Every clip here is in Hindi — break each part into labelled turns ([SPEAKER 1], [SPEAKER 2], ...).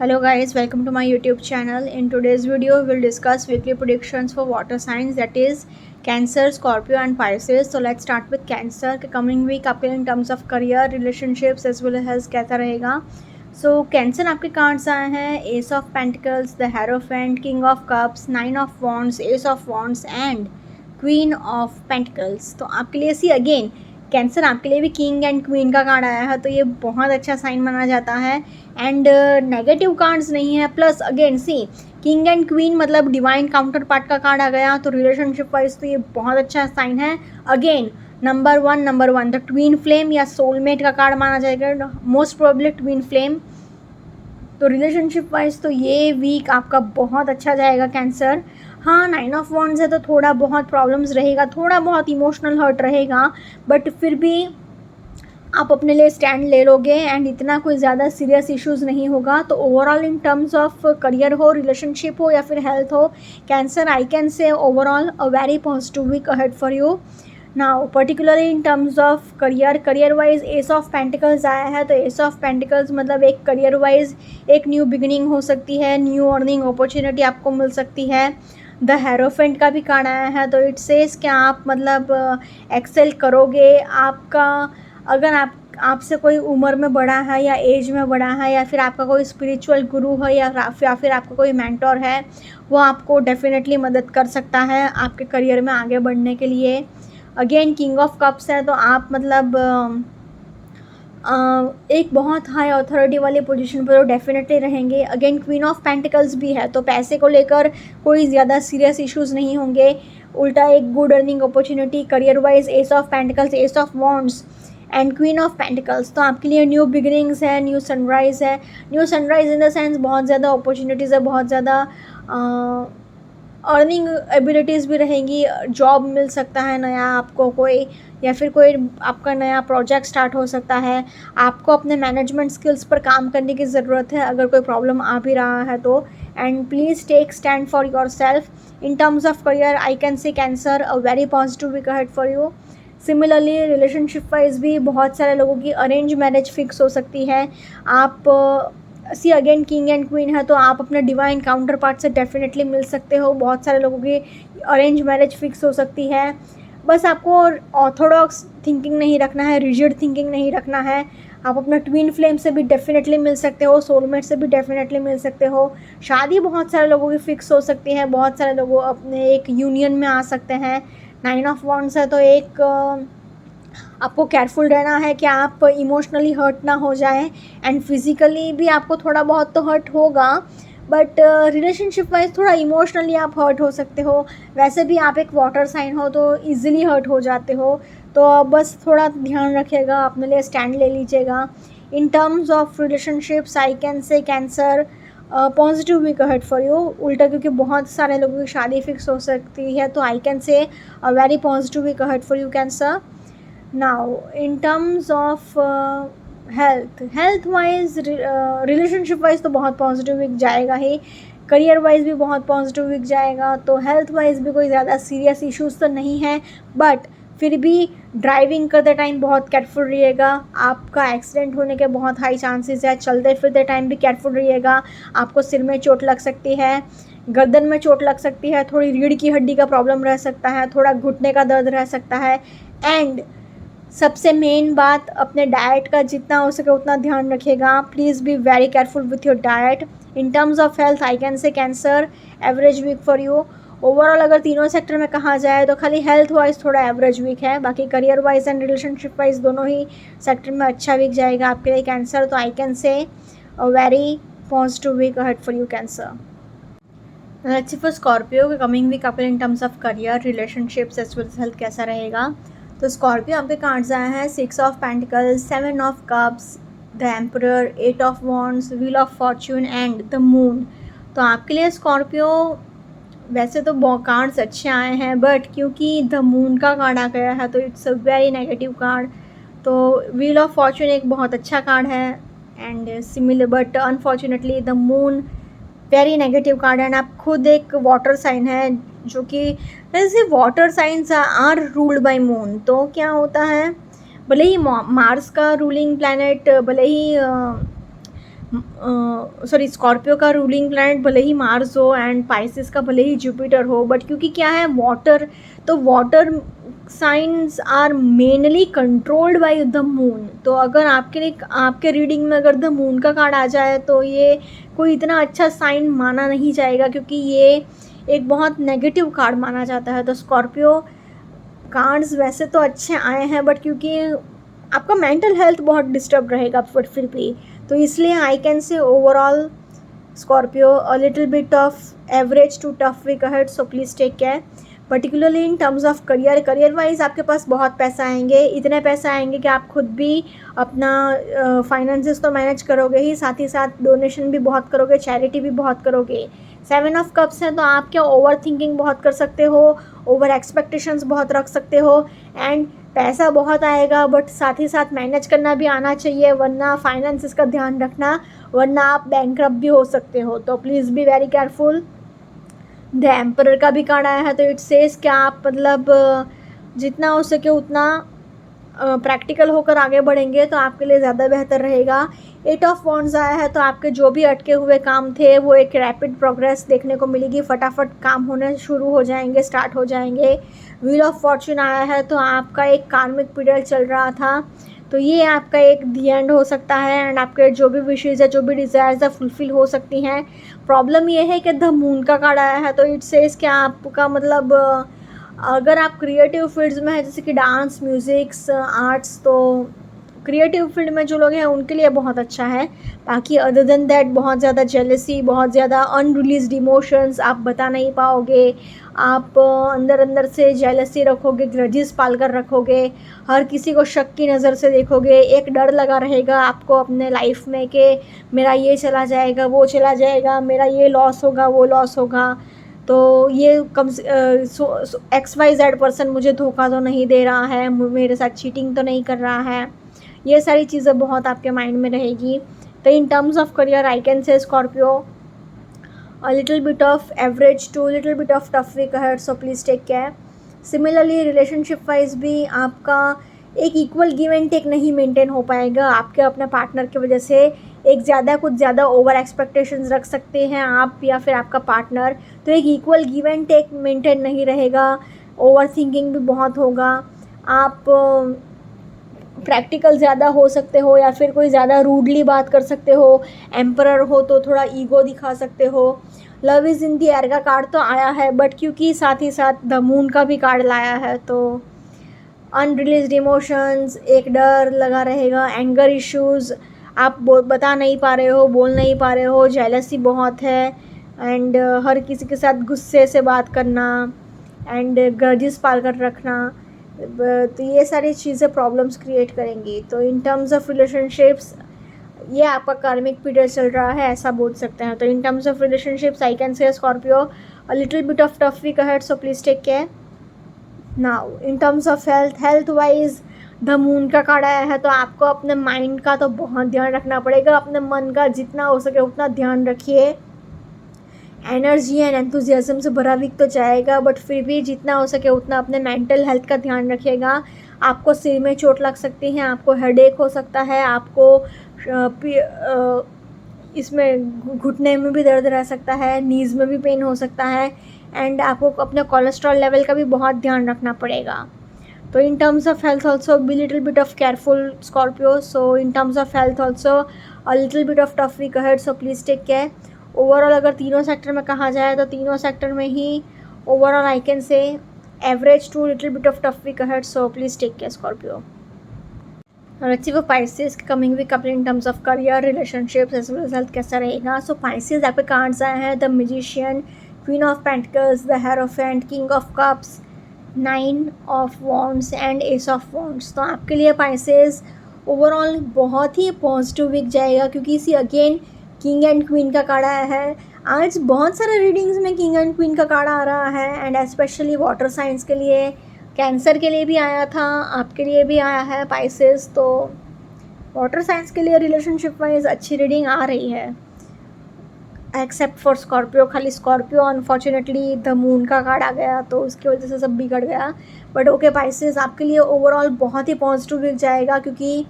[SPEAKER 1] Hello guys, welcome to my YouTube channel. In today's video, we'll discuss weekly predictions for water signs, that is Cancer, Scorpio and Pisces. So let's start with Cancer. Coming week आपके in terms of career, relationships as well as कैसा रहेगा. So Cancer आपके कार्ड्स आए हैं Ace of Pentacles, the Hierophant, King of Cups, Nine of Wands, Ace of Wands and Queen of Pentacles. तो आपके लिए सी अगेन कैंसर आपके लिए भी किंग एंड क्वीन का कार्ड आया है, तो ये बहुत अच्छा साइन माना जाता है एंड नेगेटिव कार्ड्स नहीं है. Plus again see king and queen मतलब डिवाइन काउंटर पार्ट का कार्ड आ गया, तो रिलेशनशिप वाइज तो ये बहुत अच्छा साइन है. Again number one the twin flame या सोलमेट का कार्ड माना जाएगा, मोस्ट प्रोबेबली ट्विन फ्लेम. तो रिलेशनशिप वाइज तो ये वीक आपका बहुत अच्छा जाएगा कैंसर. हाँ, 9 ऑफ वॉन्ड्स है तो थोड़ा बहुत प्रॉब्लम्स रहेगा, थोड़ा बहुत इमोशनल हर्ट रहेगा, बट फिर भी आप अपने लिए स्टैंड ले लोगे एंड इतना कोई ज़्यादा सीरियस इश्यूज़ नहीं होगा. तो overall in terms of career हो, रिलेशनशिप हो या फिर हेल्थ हो, cancer I can say overall a very positive week ahead for you. Now particularly in terms of career wise ace of pentacles आया है, तो एस ऑफ पेंटिकल्स मतलब एक करियर वाइज एक न्यू बिगिनिंग हो सकती है, न्यू अर्निंग अपॉर्चुनिटी आपको मिल सकती है. द हेरोफेंट का भी कार्ड आया है, तो इट सेज क्या आप मतलब एक्सेल करोगे. आपका अगर आपसे कोई उम्र में बड़ा है या एज में बड़ा है या फिर आपका कोई स्पिरिचुअल गुरु है या फिर आपका कोई मेंटोर है, वो आपको डेफिनेटली मदद कर सकता है आपके करियर में आगे बढ़ने के लिए. अगेन किंग ऑफ कप्स है, तो आप मतलब एक बहुत हाई अथॉरिटी वाली पोजीशन पर डेफिनेटली रहेंगे. अगेन क्वीन ऑफ पेंटिकल्स भी है, तो पैसे को लेकर कोई ज़्यादा सीरियस इश्यूज़ नहीं होंगे, उल्टा एक good earning opportunity. Career wise ace of pentacles, S of wands and queen of pentacles, तो आपके लिए न्यू बिगिनिंग्स है, न्यू सनराइज़ है. New sunrise in the sense बहुत ज़्यादा अपॉर्चुनिटीज़ है, बहुत ज़्यादा अर्निंग एबिलिटीज़ भी रहेंगी, जॉब मिल सकता है नया आपको कोई, या फिर कोई आपका नया प्रोजेक्ट स्टार्ट हो सकता है. आपको अपने मैनेजमेंट स्किल्स पर काम करने की ज़रूरत है अगर कोई प्रॉब्लम आ भी रहा है तो. And please take stand for yourself. In terms of career I can say cancer a very positive week ahead for you. Similarly relationship wise भी बहुत सारे लोगों की अरेंज मैरिज फिक्स हो सकती है. आप see again king and queen है, तो आप अपने डिवाइन काउंटर पार्ट से डेफिनेटली मिल सकते हो. बहुत सारे लोगों की अरेंज मैरिज फिक्स हो सकती है. बस आपको ऑर्थोडॉक्स थिंकिंग नहीं रखना है, रिजिड थिंकिंग नहीं रखना है. आप अपना ट्विन फ्लेम से भी डेफिनेटली मिल सकते हो, सोलमेट से भी डेफिनेटली मिल सकते हो. शादी बहुत सारे लोगों की फिक्स हो सकती है, बहुत सारे लोगों अपने एक यूनियन में आ सकते हैं. 9 ऑफ वॉन्ड्स है, तो एक आपको केयरफुल रहना है कि आप इमोशनली हर्ट ना हो जाए एंड फिज़िकली भी आपको थोड़ा बहुत तो हर्ट होगा, बट रिलेशनशिप वाइज थोड़ा इमोशनली आप हर्ट हो सकते हो. वैसे भी आप एक वाटर साइन हो तो इजीली हर्ट हो जाते हो, तो बस थोड़ा ध्यान रखिएगा, अपने लिए स्टैंड ले लीजिएगा. In terms of relationships I can say cancer positive week ahead for you. उल्टा क्योंकि बहुत सारे लोगों की शादी फिक्स हो सकती है, तो I can say a very positive week ahead for you cancer. Now in terms of health wise relationship wise तो बहुत पॉजिटिव वीक जाएगा ही, करियर वाइज भी बहुत पॉजिटिव वीक जाएगा. तो हेल्थ वाइज भी कोई ज़्यादा सीरियस इश्यूज तो नहीं है, बट फिर भी ड्राइविंग करते टाइम बहुत केयरफुल रहिएगा. आपका एक्सीडेंट होने के बहुत हाई चांसेस है. चलते फिरते टाइम भी केयरफुल रहिएगा. आपको सिर में चोट लग सकती है, गर्दन में चोट लग सकती है, थोड़ी रीढ़ की हड्डी का प्रॉब्लम रह सकता है, थोड़ा घुटने का दर्द रह सकता है. एंड सबसे मेन बात, अपने डाइट का जितना हो सके उतना ध्यान रखिएगा. Please be very careful with your diet. In terms of health I can say Cancer average week for you. Overall अगर तीनों सेक्टर में कहा जाए तो खाली हेल्थ वाइज थोड़ा एवरेज वीक है, बाकी career wise and relationship wise दोनों ही सेक्टर में अच्छा वीक जाएगा आपके लिए कैंसर. तो I can say a very positive week ahead for you Cancer. Let's see for Scorpio के कमिंग वीक आपके in terms of career, relationships as well as health कैसा रहेगा. तो स्कॉर्पियो आपके कार्ड्स आए हैं 6 of pentacles, 7 of cups, the emperor, 8 of wands, wheel of fortune and the moon. तो आपके लिए स्कॉर्पियो वैसे तो कार्ड्स अच्छे आए हैं, बट क्योंकि द मून का कार्ड आ गया है तो it's a very negative card. तो व्हील ऑफ फॉर्च्यून एक बहुत अच्छा कार्ड है and similar, but unfortunately the moon very negative card. And आप खुद एक वाटर साइन है, जो कि वैसे water signs are ruled by moon. तो क्या होता है, भले ही मार्स का रूलिंग प्लैनेट भले ही सॉरी स्कॉर्पियो का रूलिंग प्लैनेट भले ही मार्स हो एंड पाइसेस का भले ही जुपिटर हो, बट क्योंकि क्या है वाटर, तो water signs are mainly controlled by the moon. तो अगर आपके लिए आपके रीडिंग में अगर द मून का कार्ड आ जाए तो ये कोई इतना अच्छा साइन माना नहीं जाएगा, क्योंकि ये एक बहुत नेगेटिव कार्ड माना जाता है। तो स्कॉर्पियो कार्ड्स वैसे तो अच्छे आए हैं, बट क्योंकि आपका मेंटल हेल्थ बहुत डिस्टर्ब रहेगा बट फिर भी, तो इसलिए I can say overall Scorpio a little bit of average to tough week ahead, so please take care. Particularly in terms of career wise आपके पास बहुत पैसा आएंगे, इतने पैसे आएंगे कि आप खुद भी अपना फाइनेंसेस तो मैनेज करोगे ही, साथ डोनेशन भी बहुत करोगे, चैरिटी भी बहुत करोगे। 7 ऑफ कप्स हैं, तो आप क्या ओवर थिंकिंग बहुत कर सकते हो, ओवर एक्सपेक्टेशंस बहुत रख सकते हो, एंड पैसा बहुत आएगा बट साथ ही साथ मैनेज करना भी आना चाहिए, वरना फाइनेंसेस का ध्यान रखना, वरना आप बैंकरप्ट भी हो सकते हो। तो please be very careful. The emperor का भी कार्ड आया है, तो इट सेज क्या आप मतलब जितना हो सके उतना प्रैक्टिकल होकर आगे बढ़ेंगे तो आपके लिए ज़्यादा बेहतर रहेगा। 8 ऑफ वॉन्ड्स आया है, तो आपके जो भी अटके हुए काम थे वो एक रैपिड प्रोग्रेस देखने को मिलेगी, फटाफट काम होने शुरू हो जाएंगे, स्टार्ट हो जाएंगे। व्हील ऑफ फॉर्चून आया है, तो आपका एक कार्मिक पीरियड चल रहा था, तो ये आपका एक दी एंड हो सकता है, एंड आपके जो भी विशेज़ है, जो भी डिज़ायर्स है, फुलफ़िल हो सकती हैं। प्रॉब्लम ये है कि द मून का कार्ड आया है, तो इट सेज क्या आपका मतलब अगर आप क्रिएटिव फील्ड्स में है, जैसे कि डांस, म्यूज़िक्स, आर्ट्स, तो क्रिएटिव फील्ड में जो लोग हैं उनके लिए बहुत अच्छा है। बाकी अदर देन दैट बहुत ज़्यादा जेलसी, बहुत ज़्यादा अनरिलीज्ड इमोशंस आप बता नहीं पाओगे, आप अंदर अंदर से जेलसी रखोगे, ग्रजेस पाल कर रखोगे, हर किसी को शक की नज़र से देखोगे, एक डर लगा रहेगा आपको अपने लाइफ में कि मेरा ये चला जाएगा, वो चला जाएगा, मेरा ये लॉस होगा, वो लॉस होगा, तो ये कम XYZ पर्सन मुझे धोखा तो नहीं दे रहा है, मेरे साथ चीटिंग तो नहीं कर रहा है, ये सारी चीज़ें बहुत आपके माइंड में रहेगी। तो in terms of career I can say Scorpio a little bit of average to little bit of tough week ahead, so please take care. Similarly relationship wise भी आपका एक इक्वल गिव एंड टेक नहीं मेंटेन हो पाएगा, आपके अपने पार्टनर की वजह से एक ज़्यादा कुछ ज़्यादा ओवर एक्सपेक्टेशंस रख सकते हैं आप या फिर आपका पार्टनर, तो एक equal give and take maintain नहीं रहेगा, ओवर थिंकिंग भी बहुत होगा, आप प्रैक्टिकल ज़्यादा हो सकते हो या फिर कोई ज़्यादा रूडली बात कर सकते हो, एम्परर हो तो थोड़ा ईगो दिखा सकते हो। Love is in the air का कार्ड तो आया है, बट क्योंकि साथ ही साथ द मून का भी कार्ड लाया है, तो अनरिलीज्ड इमोशंस, एक डर लगा रहेगा, एंगर इश्यूज़, आप बता नहीं पा रहे हो, बोल नहीं पा रहे हो, जेलसी बहुत है, एंड हर किसी के साथ गुस्से से बात करना, एंड ग्रजेस पाल कर रखना, तो ये सारी चीज़ें प्रॉब्लम्स क्रिएट करेंगी। तो इन टर्म्स ऑफ रिलेशनशिप्स ये आपका कार्मिक पीरियड चल रहा है, ऐसा बोल सकते हैं। तो in terms of relationships I can say Scorpio a little bit of tough week ahead, so please take care. Now in terms of health wise the moon का कार्ड आया है, तो आपको अपने माइंड का तो बहुत ध्यान रखना पड़ेगा, अपने मन का जितना हो सके उतना ध्यान रखिए। एनर्जी एंड एंथुजियाज्म से भरा वीक तो जाएगा, बट फिर भी जितना हो सके उतना अपने मेंटल हेल्थ का ध्यान रखिएगा। आपको सिर में चोट लग सकती है, आपको हेडेक हो सकता है, आपको इसमें घुटने में भी दर्द रह सकता है, नीज़ में भी पेन हो सकता है, एंड आपको अपने कोलेस्ट्रॉल लेवल का भी बहुत ध्यान रखना पड़ेगा। तो in terms of health also be little bit of careful Scorpio, so in terms of health also a little bit of tough week ahead, so please take care. Overall अगर तीनों सेक्टर में कहा जाए तो तीनों सेक्टर में ही overall I can say average to little bit of tough week ahead, so please take care Scorpio. Let's वो पाइसेस कमिंग वीक अपने in terms of career, relationships as well as health कैसा रहेगा। सो पाइसेस आपके कार्ड्स आए हैं, the magician, queen of pentacles, the hierophant, king of cups, 9 of wands and ace of wands. तो आपके लिए पाइसेस ओवरऑल बहुत ही पॉजिटिव वीक जाएगा, क्योंकि इसी अगेन किंग एंड क्वीन का कार्ड आया है। आज बहुत सारे रीडिंग्स में किंग एंड क्वीन का कार्ड आ रहा है, एंड स्पेशली वाटर साइंस के लिए, कैंसर के लिए भी आया था, आपके लिए भी आया है पाइसेस। तो वाटर साइंस के लिए रिलेशनशिप वाइज अच्छी रीडिंग आ रही है, एक्सेप्ट फॉर स्कॉर्पियो। खाली स्कॉर्पियो अनफॉर्चुनेटली द मून का कार्ड आ गया, तो उसकी वजह से सब बिगड़ गया। बट ओके पाइसेस, आपके लिए ओवरऑल बहुत ही पॉजिटिव वीक जाएगा, क्योंकि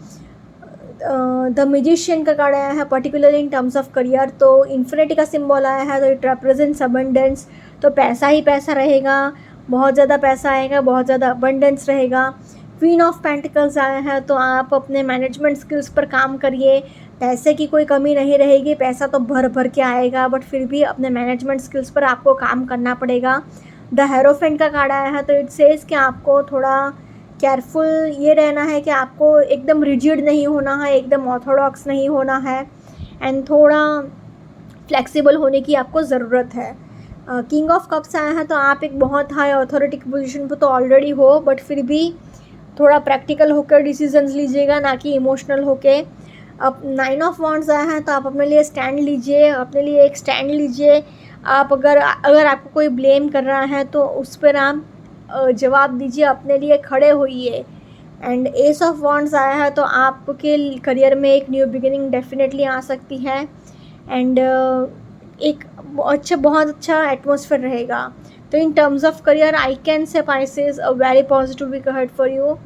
[SPEAKER 1] द मैजिशियन का कार्ड आया है particularly in terms of career, तो इन्फिनिटी का सिंबल आया है, तो इट रिप्रेजेंट्स अबंडेंस, तो पैसा ही पैसा रहेगा, बहुत ज़्यादा पैसा आएगा, बहुत ज़्यादा अबंडेंस रहेगा। क्वीन ऑफ पेंटिकल्स आया है, तो आप अपने मैनेजमेंट स्किल्स पर काम करिए, पैसे की कोई कमी नहीं रहेगी, पैसा तो भर भर के आएगा, बट फिर भी अपने मैनेजमेंट स्किल्स पर आपको काम करना पड़ेगा। द हेरोफेंट का कार्ड आया है, तो इट सेज कि आपको थोड़ा केयरफुल ये रहना है कि आपको एकदम रिजिड नहीं होना है, एकदम ऑर्थोडॉक्स नहीं होना है, एंड थोड़ा फ्लेक्सिबल होने की आपको ज़रूरत है। किंग ऑफ कप्स आया है, तो आप एक बहुत हाई अथॉरिटी की पोजीशन पर तो ऑलरेडी हो, बट फिर भी थोड़ा प्रैक्टिकल होकर डिसीजंस लीजिएगा, ना कि इमोशनल होके। अब 9 ऑफ वॉन्ड्स आया है, तो आप अपने लिए स्टैंड लीजिए, अपने लिए एक स्टैंड लीजिए। आप अगर आपको कोई ब्लेम कर रहा है तो उस पर आप जवाब दीजिए, अपने लिए खड़े होइए। एंड एस ऑफ वॉन्ड्स आया है, तो आपके करियर में एक न्यू बिगिनिंग डेफिनेटली आ सकती है, एंड एक बहुत अच्छा एटमॉस्फेयर रहेगा। तो in terms of career I can say Pisces a very positive week ahead for you.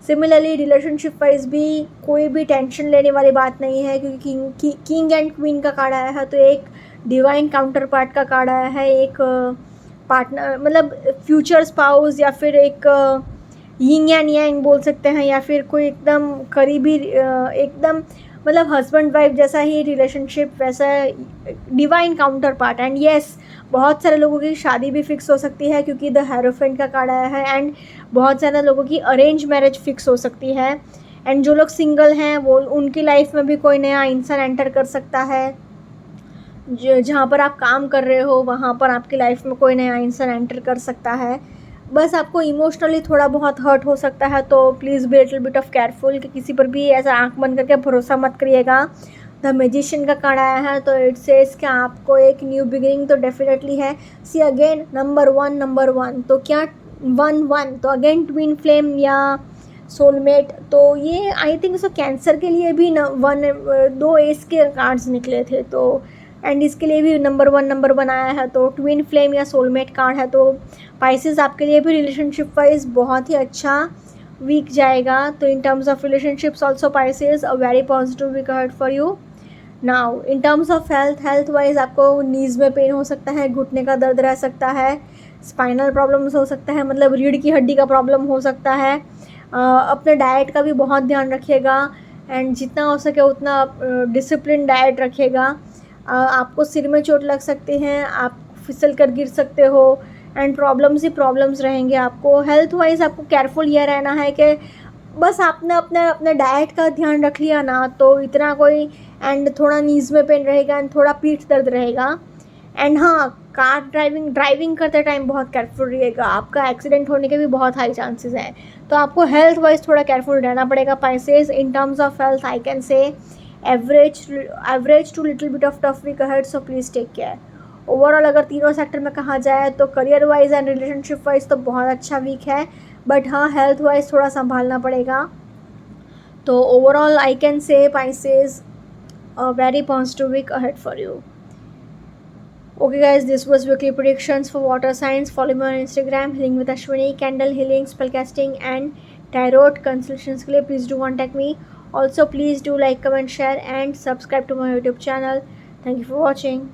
[SPEAKER 1] Similarly relationship wise भी कोई भी टेंशन लेने वाली बात नहीं है, क्योंकि किंग एंड क्वीन का कार्ड आया है, तो एक डिवाइन काउंटर पार्ट का कार्ड आया है, एक पार्टनर मतलब फ्यूचर स्पाउस, या फिर एक यिंग एंड यांग बोल सकते हैं, या फिर कोई एकदम करीबी एकदम मतलब हस्बैंड वाइफ जैसा ही रिलेशनशिप, वैसा divine counter part. And yes, बहुत सारे लोगों की शादी भी फिक्स हो सकती है, क्योंकि द हेरोफेंट का कार्ड आया है, एंड बहुत सारे लोगों की अरेंज मैरिज फिक्स हो सकती है। एंड जो लोग सिंगल हैं वो उनकी लाइफ में भी कोई नया इंसान एंटर कर सकता है, जहाँ पर आप काम कर रहे हो वहाँ पर आपकी लाइफ में कोई नया इंसान एंटर कर सकता है। बस आपको इमोशनली थोड़ा बहुत हर्ट हो सकता है, तो please be little bit of careful कि किसी पर भी ऐसा आंख बंद करके भरोसा मत करिएगा। द मैजिशियन का कार्ड आया है, तो इट सेज कि आपको एक न्यू बिगिनिंग तो डेफिनेटली है। सी अगेन नंबर वन, तो क्या 1 तो अगेन ट्विन फ्लेम या सोलमेट, तो ये आई थिंक सो कैंसर के लिए भी 2 एस के कार्ड्स निकले थे, तो एंड इसके लिए भी नंबर वन आया है, तो ट्विन फ्लेम या सोलमेट कार्ड है। तो पाइसेस आपके लिए भी रिलेशनशिप वाइज बहुत ही अच्छा वीक जाएगा। तो in terms of relationships also Pisces a very positive week ahead for you. Now in terms of health wise आपको नीज में पेन हो सकता है, घुटने का दर्द रह सकता है, स्पाइनल प्रॉब्लम्स हो सकता है, मतलब रीढ़ की हड्डी का प्रॉब्लम हो सकता है। अपने डाइट का भी बहुत ध्यान रखिएगा, एंड जितना हो सके उतना डिसिप्लिन डाइट रखिएगा। आपको सिर में चोट लग सकती हैं, आप फिसल कर गिर सकते हो, एंड प्रॉब्लम्स ही प्रॉब्लम्स रहेंगे। आपको हेल्थ वाइज आपको केयरफुल ये रहना है कि बस आपने अपने डाइट का ध्यान रख लिया ना, तो इतना कोई, एंड थोड़ा नीज में पेन रहेगा, एंड थोड़ा पीठ दर्द रहेगा। एंड हाँ, कार ड्राइविंग करते टाइम बहुत केयरफुल रहिएगा, आपका एक्सीडेंट होने के भी बहुत हाई चांसेस हैं, तो आपको हेल्थ वाइज थोड़ा केयरफुल रहना पड़ेगा। Pisces in terms of health I can say average to little bit of tough week ahead, so please take care. Overall अगर तीनों सेक्टर में कहा जाए तो career wise and relationship wise तो बहुत अच्छा वीक है, बट हाँ हेल्थ वाइज थोड़ा संभालना पड़ेगा। तो overall I can say Pisces a very positive week ahead for you. Okay guys, this was weekly predictions for water signs. Follow me on Instagram, healing with Ashwini, candle healing, spellcasting and tarot consultations के लिए please do contact me. Also please do like, comment, share and subscribe to my YouTube channel. Thank you for watching.